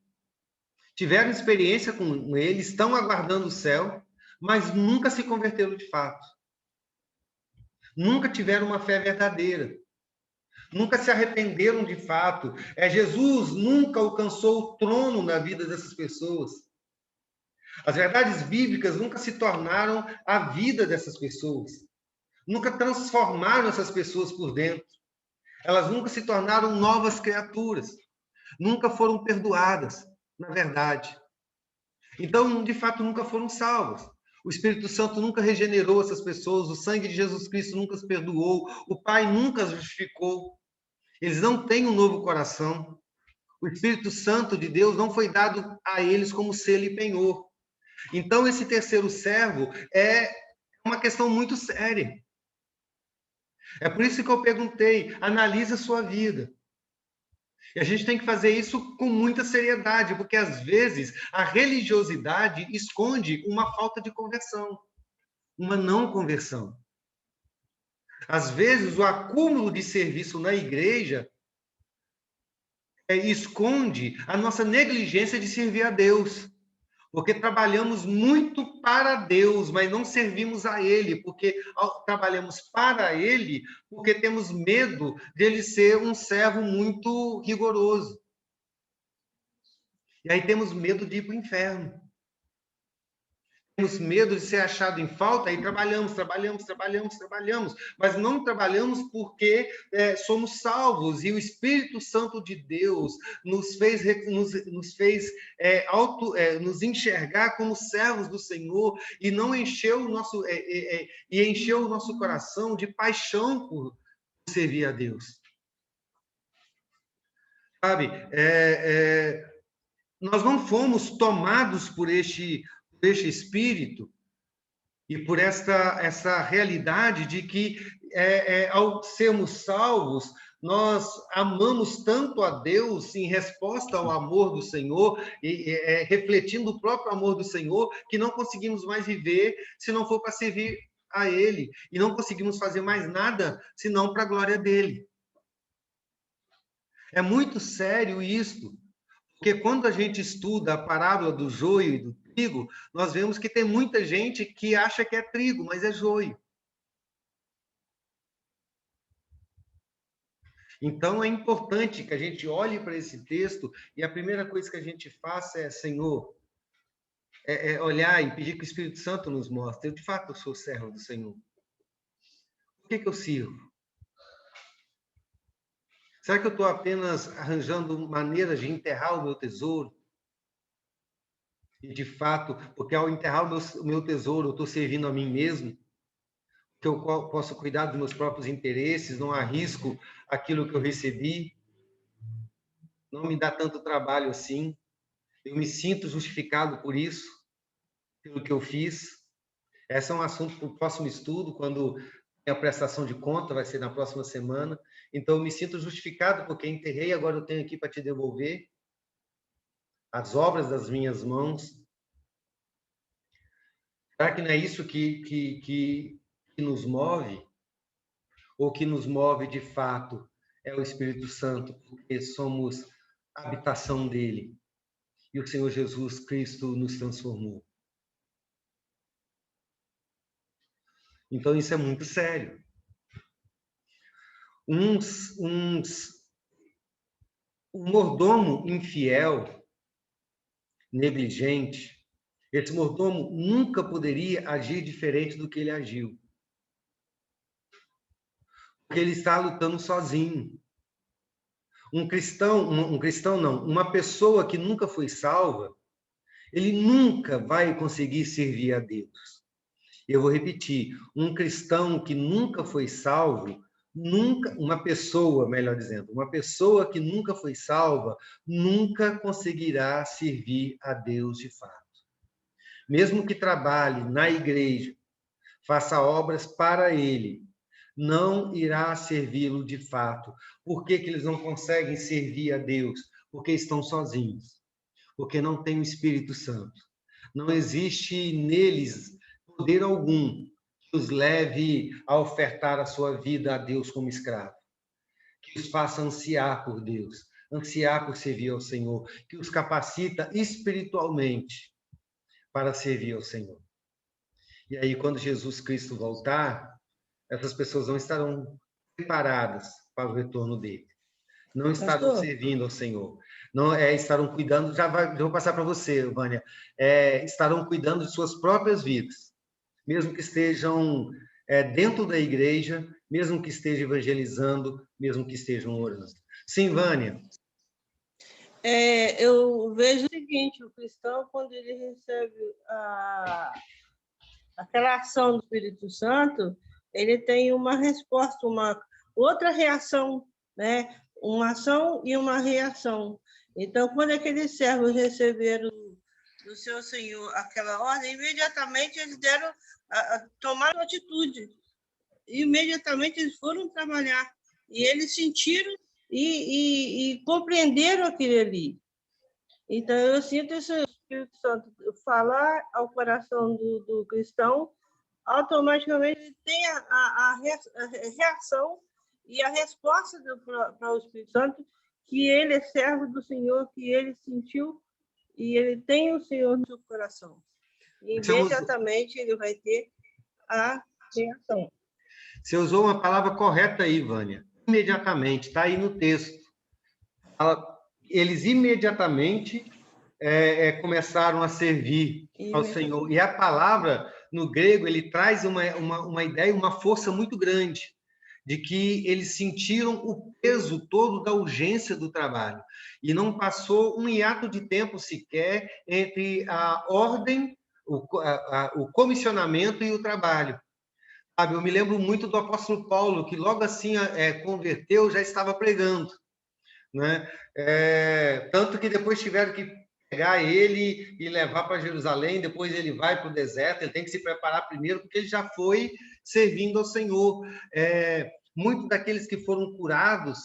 tiveram experiência com ele, estão aguardando o céu, mas nunca se converteram de fato. Nunca tiveram uma fé verdadeira. Nunca se arrependeram de fato. Jesus nunca alcançou o trono na vida dessas pessoas. As verdades bíblicas nunca se tornaram a vida dessas pessoas. Nunca transformaram essas pessoas por dentro. Elas nunca se tornaram novas criaturas. Nunca foram perdoadas, na verdade. Então, de fato, nunca foram salvas. O Espírito Santo nunca regenerou essas pessoas, o sangue de Jesus Cristo nunca as perdoou, o Pai nunca as justificou. Eles não têm um novo coração. O Espírito Santo de Deus não foi dado a eles como selo e penhor. Então, esse terceiro servo é uma questão muito séria. É por isso que eu perguntei, analise a sua vida. E a gente tem que fazer isso com muita seriedade, porque às vezes a religiosidade esconde uma falta de conversão, uma não conversão. Às vezes o acúmulo de serviço na igreja esconde a nossa negligência de servir a Deus. Porque trabalhamos muito para Deus, mas não servimos a Ele, porque trabalhamos para Ele, porque temos medo dele ser um servo muito rigoroso. E aí temos medo de ir para o inferno. Temos medo de ser achado em falta, aí trabalhamos, mas não trabalhamos porque somos salvos, e o Espírito Santo de Deus nos fez nos enxergar como servos do Senhor, e não encheu encheu o nosso coração de paixão por servir a Deus. Sabe, nós não fomos tomados por este espírito e por essa realidade de que, ao sermos salvos, nós amamos tanto a Deus em resposta ao amor do Senhor, refletindo o próprio amor do Senhor, que não conseguimos mais viver se não for para servir a Ele, e não conseguimos fazer mais nada senão para a glória dele. É muito sério isto. Porque quando a gente estuda a parábola do joio e do trigo, nós vemos que tem muita gente que acha que é trigo, mas é joio. Então, é importante que a gente olhe para esse texto e a primeira coisa que a gente faça é, Senhor, olhar e pedir que o Espírito Santo nos mostre. Eu, de fato, sou servo do Senhor. Por que eu sirvo? Será que eu estou apenas arranjando maneiras de enterrar o meu tesouro? E, de fato, porque ao enterrar o meu tesouro, eu estou servindo a mim mesmo, que eu posso cuidar dos meus próprios interesses, não arrisco aquilo que eu recebi, não me dá tanto trabalho assim, eu me sinto justificado por isso, pelo que eu fiz. Esse é um assunto para o próximo estudo, quando a prestação de conta vai ser na próxima semana. Então, eu me sinto justificado porque enterrei, agora eu tenho aqui para te devolver as obras das minhas mãos. Será que não é isso que nos move? Ou que nos move, de fato, é o Espírito Santo, porque somos a habitação dele. E o Senhor Jesus Cristo nos transformou. Então, isso é muito sério. Um mordomo infiel, negligente, esse mordomo nunca poderia agir diferente do que ele agiu. Porque ele está lutando sozinho. Uma pessoa que nunca foi salva, ele nunca vai conseguir servir a Deus. Eu vou repetir, um cristão que nunca foi salvo, uma pessoa que nunca foi salva, nunca conseguirá servir a Deus de fato. Mesmo que trabalhe na igreja, faça obras para ele, não irá servi-lo de fato. Por que eles não conseguem servir a Deus? porque estão sozinhos, porque não têm o Espírito Santo. Não existe neles poder algum que os leve a ofertar a sua vida a Deus como escravo, que os faça ansiar por Deus, ansiar por servir ao Senhor, que os capacita espiritualmente para servir ao Senhor. E aí, quando Jesus Cristo voltar, essas pessoas não estarão preparadas para o retorno dele. Não estarão servindo ao Senhor. Não estarão cuidando, já vou passar para você, Vânia, estarão cuidando de suas próprias vidas, mesmo que estejam dentro da igreja, mesmo que estejam evangelizando, mesmo que estejam orando. Sim, Vânia. Eu vejo o seguinte, o cristão, quando ele recebe aquela ação do Espírito Santo, ele tem uma resposta, uma outra reação, né? Uma ação e uma reação. Então, quando aqueles servos receberam do seu Senhor aquela ordem, imediatamente eles tomaram atitude. Imediatamente eles foram trabalhar. E eles sentiram e compreenderam aquilo ali. Então, eu sinto esse Espírito Santo falar ao coração do cristão, automaticamente ele tem a reação e a resposta para o Espírito Santo, que ele é servo do Senhor, que ele sentiu e ele tem o Senhor no seu coração. E imediatamente ele vai ter a reação. Você usou uma palavra correta aí, Vânia. Imediatamente, está aí no texto. Eles imediatamente começaram a servir ao Senhor. E a palavra, no grego, ele traz uma ideia, uma força muito grande, de que eles sentiram o peso todo da urgência do trabalho. E não passou um hiato de tempo sequer entre a ordem, o comissionamento e o trabalho. Sabe, eu me lembro muito do apóstolo Paulo, que logo assim converteu, já estava pregando, né? Tanto que depois tiveram que pegar ele e levar para Jerusalém, depois ele vai para o deserto, ele tem que se preparar primeiro, porque ele já foi servindo ao Senhor. Muitos daqueles que foram curados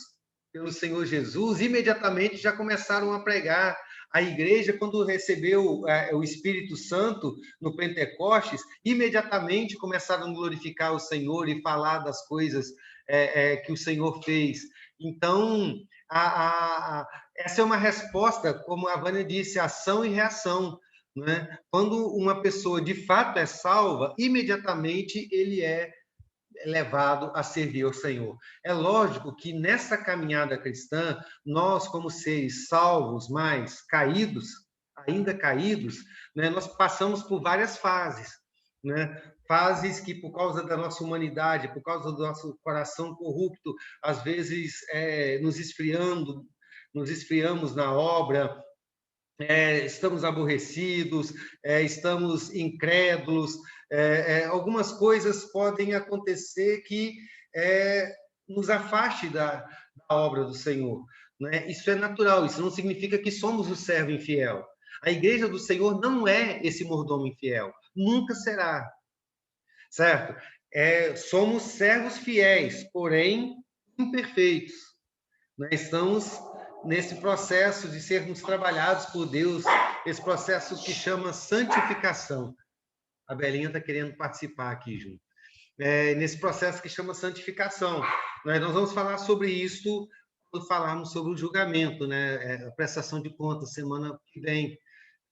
pelo Senhor Jesus, imediatamente já começaram a pregar. A igreja, quando recebeu o Espírito Santo no Pentecostes, imediatamente começaram a glorificar o Senhor e falar das coisas que o Senhor fez. Então, essa é uma resposta, como a Vânia disse, ação e reação, né? Quando uma pessoa de fato é salva, imediatamente ele é levado a servir ao Senhor. É lógico que nessa caminhada cristã, nós, como seres salvos, mas caídos, ainda caídos, né, nós passamos por várias fases, né? Fases que, por causa da nossa humanidade, por causa do nosso coração corrupto, às vezes nos esfriamos na obra, estamos aborrecidos, estamos incrédulos, algumas coisas podem acontecer que nos afaste da obra do Senhor, né? Isso é natural, isso não significa que somos o servo infiel. A igreja do Senhor não é esse mordomo infiel, nunca será, certo? Somos servos fiéis, porém imperfeitos, né? Estamos nesse processo de sermos trabalhados por Deus, esse processo que chama santificação. A Belinha está querendo participar aqui junto. Nesse processo que chama santificação. Nós vamos falar sobre isso quando falarmos sobre o julgamento, né? A prestação de contas, semana que vem,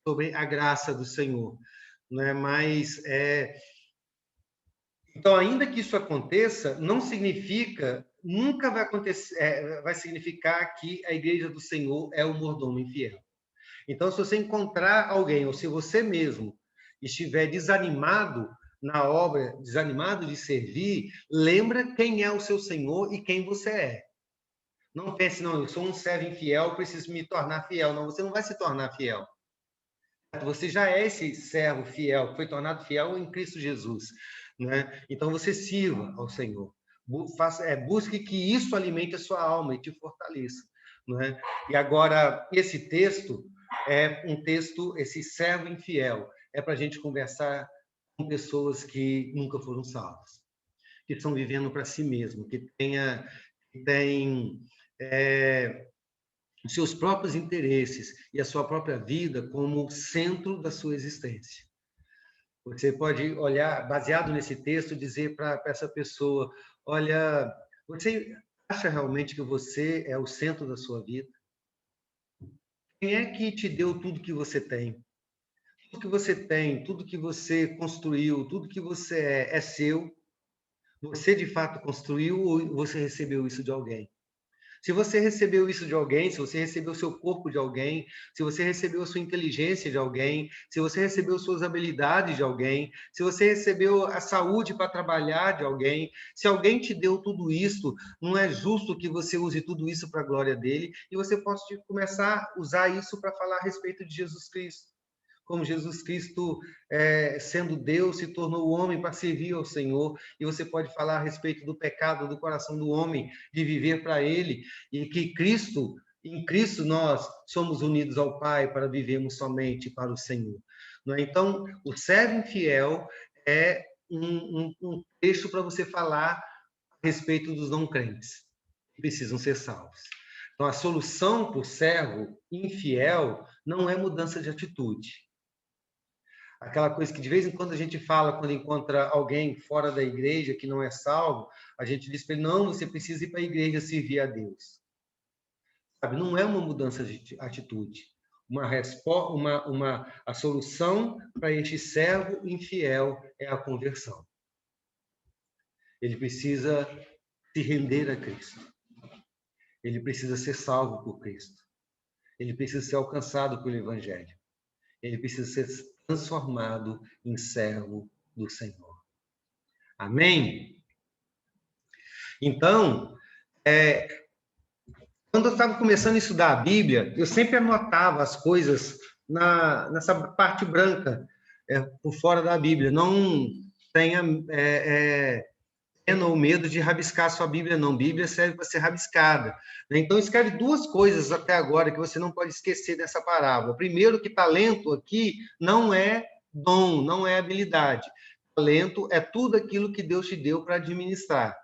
sobre a graça do Senhor. Né? Mas, então, ainda que isso aconteça, não significa, nunca vai acontecer, vai significar que a igreja do Senhor é o mordomo infiel. Então, se você encontrar alguém, ou se você mesmo estiver desanimado na obra, desanimado de servir, lembra quem é o seu Senhor e quem você é. Não pense, não, eu sou um servo infiel, preciso me tornar fiel. Não, você não vai se tornar fiel. Você já é esse servo fiel, que foi tornado fiel em Cristo Jesus, né? Então, você sirva ao Senhor. Busque que isso alimente a sua alma e te fortaleça, né? E agora, esse texto é um texto, esse servo infiel, é para a gente conversar com pessoas que nunca foram salvas, que estão vivendo para si mesmo, que têm os seus próprios interesses e a sua própria vida como centro da sua existência. Você pode olhar, baseado nesse texto, dizer para essa pessoa, olha, você acha realmente que você é o centro da sua vida? Quem é que te deu tudo que você tem? Tudo que você tem, tudo que você construiu, tudo que você é seu? Você de fato construiu ou você recebeu isso de alguém? Se você recebeu isso de alguém, se você recebeu o seu corpo de alguém, se você recebeu a sua inteligência de alguém, se você recebeu suas habilidades de alguém, se você recebeu a saúde para trabalhar de alguém, se alguém te deu tudo isso, não é justo que você use tudo isso para a glória dele e você possa começar a usar isso para falar a respeito de Jesus Cristo. Como Jesus Cristo, sendo Deus, se tornou homem para servir ao Senhor. E você pode falar a respeito do pecado do coração do homem, de viver para Ele. E que em Cristo nós somos unidos ao Pai para vivermos somente para o Senhor. Não é? Então, o servo infiel é um texto para você falar a respeito dos não crentes, que precisam ser salvos. Então, a solução para o servo infiel não é mudança de atitude. Aquela coisa que de vez em quando a gente fala, quando encontra alguém fora da igreja que não é salvo, a gente diz para ele, não, você precisa ir para a igreja servir a Deus. Sabe? Não é uma mudança de atitude. A solução para este servo infiel é a conversão. Ele precisa se render a Cristo. Ele precisa ser salvo por Cristo. Ele precisa ser alcançado pelo Evangelho. Ele precisa ser transformado em servo do Senhor. Amém? Então, quando eu estava começando a estudar a Bíblia, eu sempre anotava as coisas nessa parte branca, por fora da Bíblia. Não tenha pena ou medo de rabiscar a sua Bíblia, não. Bíblia serve para ser rabiscada. Então, escreve duas coisas até agora que você não pode esquecer dessa parábola. Primeiro, que talento aqui não é dom, não é habilidade. Talento é tudo aquilo que Deus te deu para administrar,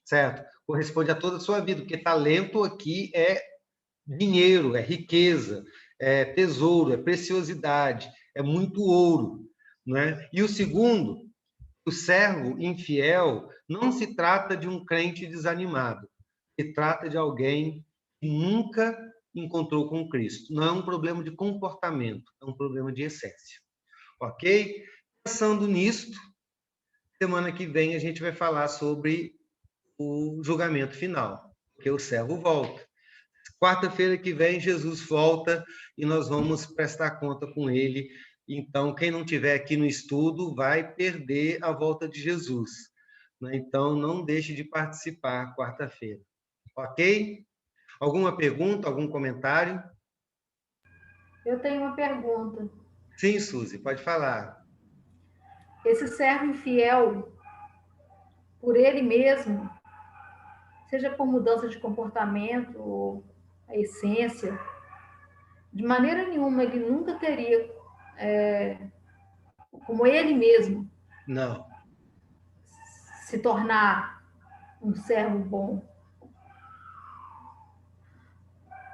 certo? Corresponde a toda a sua vida, porque talento aqui é dinheiro, é riqueza, é tesouro, é preciosidade, é muito ouro, né? E o segundo, o servo infiel não se trata de um crente desanimado, se trata de alguém que nunca encontrou com Cristo. Não é um problema de comportamento, é um problema de essência. Ok? Pensando nisto, semana que vem a gente vai falar sobre o julgamento final, porque o servo volta. Quarta-feira que vem, Jesus volta e nós vamos prestar conta com ele. Então, quem não estiver aqui no estudo vai perder a volta de Jesus. Então, não deixe de participar quarta-feira. Ok? Alguma pergunta, algum comentário? Eu tenho uma pergunta. Sim, Suzy, pode falar. Esse servo infiel, por ele mesmo, seja por mudança de comportamento ou a essência, de maneira nenhuma ele nunca teria, como ele mesmo, Não. se tornar um servo bom.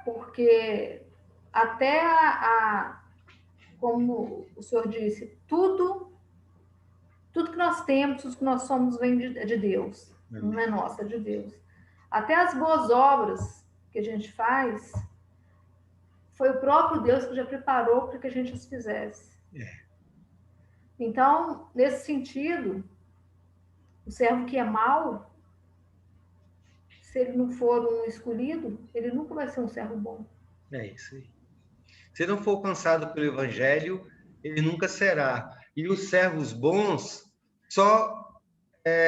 Porque até como o senhor disse, tudo que nós temos, tudo que nós somos vem de Deus. Amém. Não é nossa, é de Deus. Até as boas obras que a gente faz, foi o próprio Deus que já preparou para que a gente as fizesse. Então, nesse sentido, o servo que é mau, se ele não for um escolhido, ele nunca vai ser um servo bom. É isso aí. Se não for alcançado pelo Evangelho, ele nunca será. E os servos bons só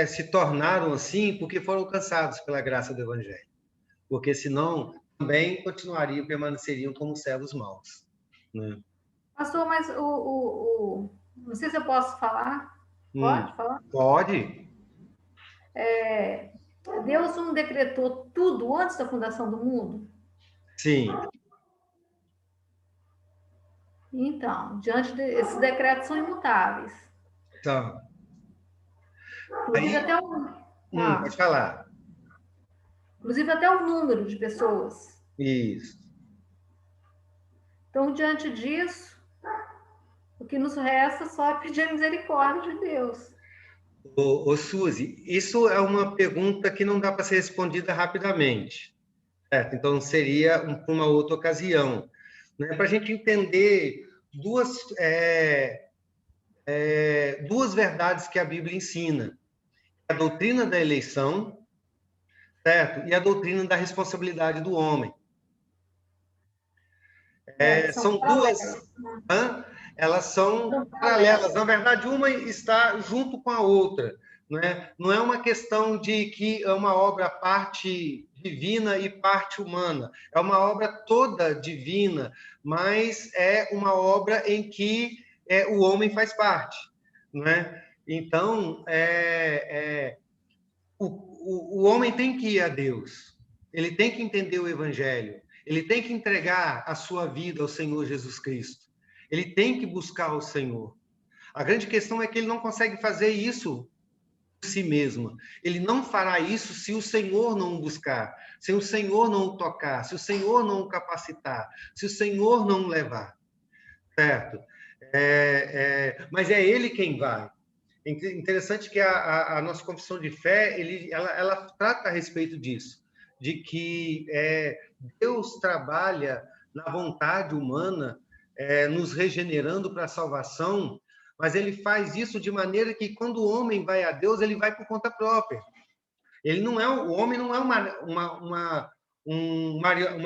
se tornaram assim porque foram alcançados pela graça do Evangelho. Porque senão também continuariam, permaneceriam como servos maus. Né? Pastor, mas não sei se eu posso falar. Pode falar? Pode. Deus não decretou tudo antes da fundação do mundo? Sim. Então, diante desses decretos são imutáveis. Então. Inclusive até pode falar. Inclusive até o número de pessoas. Isso. Então, diante disso, o que nos resta só é pedir a misericórdia de Deus. Suzy, isso é uma pergunta que não dá para ser respondida rapidamente, certo? Então, seria uma outra ocasião, né? Para a gente entender duas verdades que a Bíblia ensina: a doutrina da eleição, certo? E a doutrina da responsabilidade do homem. São duas, elas são paralelas. Na verdade, uma está junto com a outra, né? Não é uma questão de que é uma obra parte divina e parte humana. É uma obra toda divina, mas é uma obra em que o homem faz parte, né? Então, o homem tem que ir a Deus, ele tem que entender o Evangelho, ele tem que entregar a sua vida ao Senhor Jesus Cristo, ele tem que buscar o Senhor. A grande questão é que ele não consegue fazer isso por si mesmo. Ele não fará isso se o Senhor não o buscar, se o Senhor não o tocar, se o Senhor não o capacitar, se o Senhor não o levar, certo? Mas é ele quem vai. É interessante que a nossa confissão de fé, ela trata a respeito disso, de que Deus trabalha na vontade humana, nos regenerando para a salvação, mas ele faz isso de maneira que, quando o homem vai a Deus, ele vai por conta própria. O homem não é uma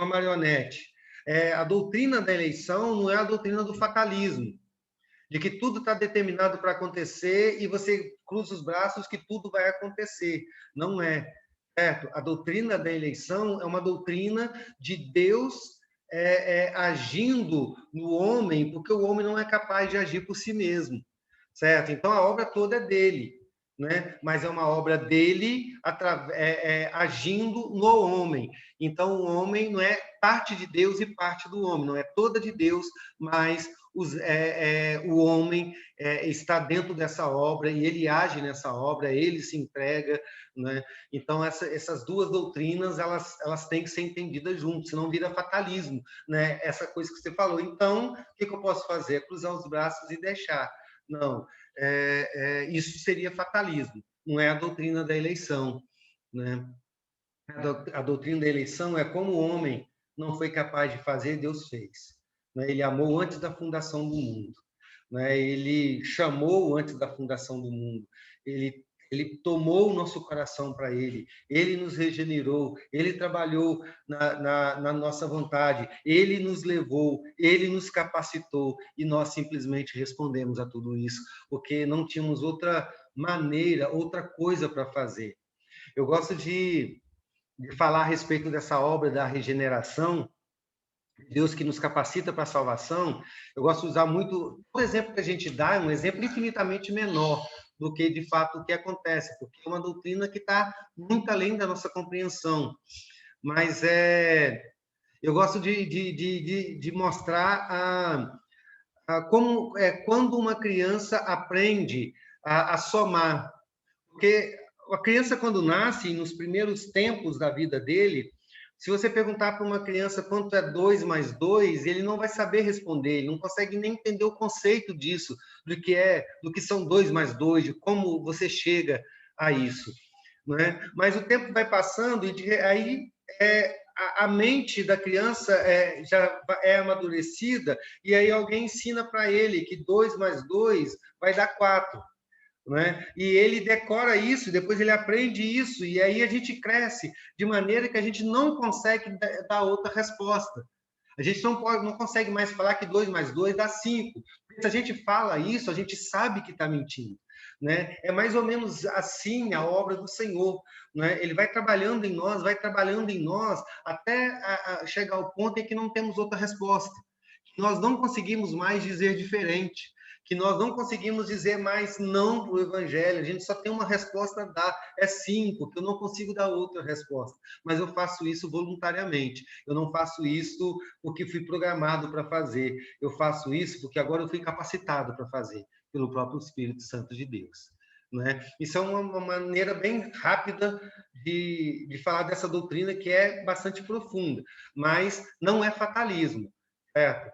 marionete. A doutrina da eleição não é a doutrina do fatalismo, de que tudo está determinado para acontecer e você cruza os braços que tudo vai acontecer. Não é, certo? A doutrina da eleição é uma doutrina de Deus agindo no homem, porque o homem não é capaz de agir por si mesmo, certo? Então, a obra toda é dele, né? Mas é uma obra dele agindo no homem. Então, o homem não é parte de Deus e parte do homem, não é toda de Deus, mas o homem está dentro dessa obra e ele age nessa obra, ele se entrega, né? Então, essas duas doutrinas, elas têm que ser entendidas juntas, senão vira fatalismo, né? Essa coisa que você falou. Então, o que eu posso fazer? Cruzar os braços e deixar. Não, isso seria fatalismo, não é a doutrina da eleição, né? A doutrina da eleição é como o homem não foi capaz de fazer, Deus fez. Ele amou antes da fundação do mundo, né? Ele chamou antes da fundação do mundo, ele tomou o nosso coração para ele nos regenerou, ele trabalhou na nossa vontade, ele nos levou, ele nos capacitou, e nós simplesmente respondemos a tudo isso, porque não tínhamos outra maneira, outra coisa para fazer. Eu gosto de falar a respeito dessa obra da regeneração, Deus que nos capacita para a salvação. Eu gosto de usar muito, o exemplo que a gente dá é um exemplo infinitamente menor do que, de fato, o que acontece, porque é uma doutrina que está muito além da nossa compreensão. Mas eu gosto de mostrar como quando uma criança aprende a somar. Porque a criança, quando nasce, nos primeiros tempos da vida dele, se você perguntar para uma criança quanto é 2 mais 2, ele não vai saber responder, ele não consegue nem entender o conceito disso, do que são 2 mais 2, de como você chega a isso, não é? Mas o tempo vai passando e aí a mente da criança já é amadurecida, e aí alguém ensina para ele que 2 mais 2 vai dar 4. Né? E ele decora isso, depois ele aprende isso, e aí a gente cresce de maneira que a gente não consegue dar outra resposta. A gente não consegue mais falar que 2 mais 2 dá 5. Se a gente fala isso, a gente sabe que está mentindo. Né? É mais ou menos assim a obra do Senhor. Né? Ele vai trabalhando em nós, até chegar ao ponto em que não temos outra resposta. Nós não conseguimos mais dizer diferente, que nós não conseguimos dizer mais não para o Evangelho, a gente só tem uma resposta a dar, é sim, porque eu não consigo dar outra resposta, mas eu faço isso voluntariamente, eu não faço isso porque fui programado para fazer, eu faço isso porque agora eu fui capacitado para fazer, pelo próprio Espírito Santo de Deus. Né? Isso é uma maneira bem rápida de falar dessa doutrina que é bastante profunda, mas não é fatalismo, certo?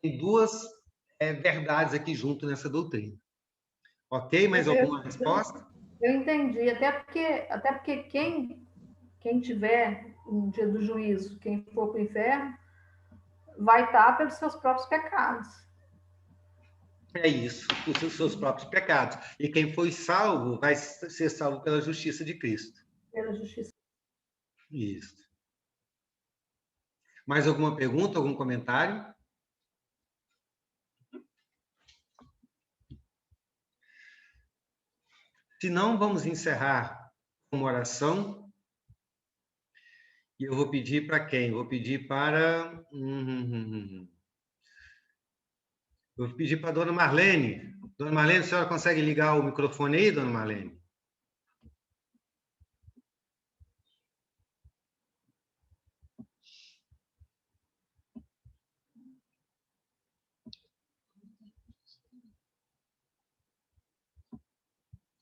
tem duas verdades aqui junto nessa doutrina. Ok? Mais alguma resposta? Eu entendi. Até porque quem tiver um dia do juízo, quem for para o inferno, vai estar pelos seus próprios pecados. É isso, os seus próprios pecados. E quem foi salvo vai ser salvo pela justiça de Cristo. Pela justiça. Isso. Mais alguma pergunta, algum comentário? Se não, vamos encerrar com uma oração. E eu vou pedir para quem? Vou pedir para... Vou pedir para a dona Marlene. Dona Marlene, a senhora consegue ligar o microfone aí, dona Marlene?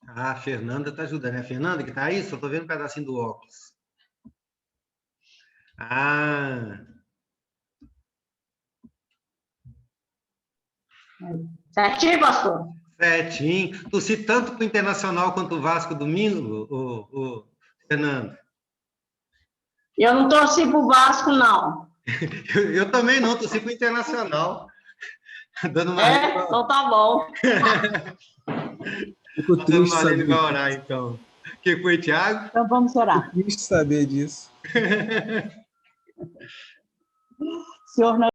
Ah, a Fernanda está ajudando. É a Fernanda que está aí? Só estou vendo um pedacinho do óculos. Ah... Certinho, pastor? Certinho. Torci tanto para o Internacional quanto o Vasco domingo, o Fernando. Eu não torci para o Vasco, não. Eu também não, torci para o Internacional. Dando uma Então tá bom. Fico triste saber. Vai orar, então. O que foi, Thiago? Então vamos orar. Fico triste saber disso. Senhor,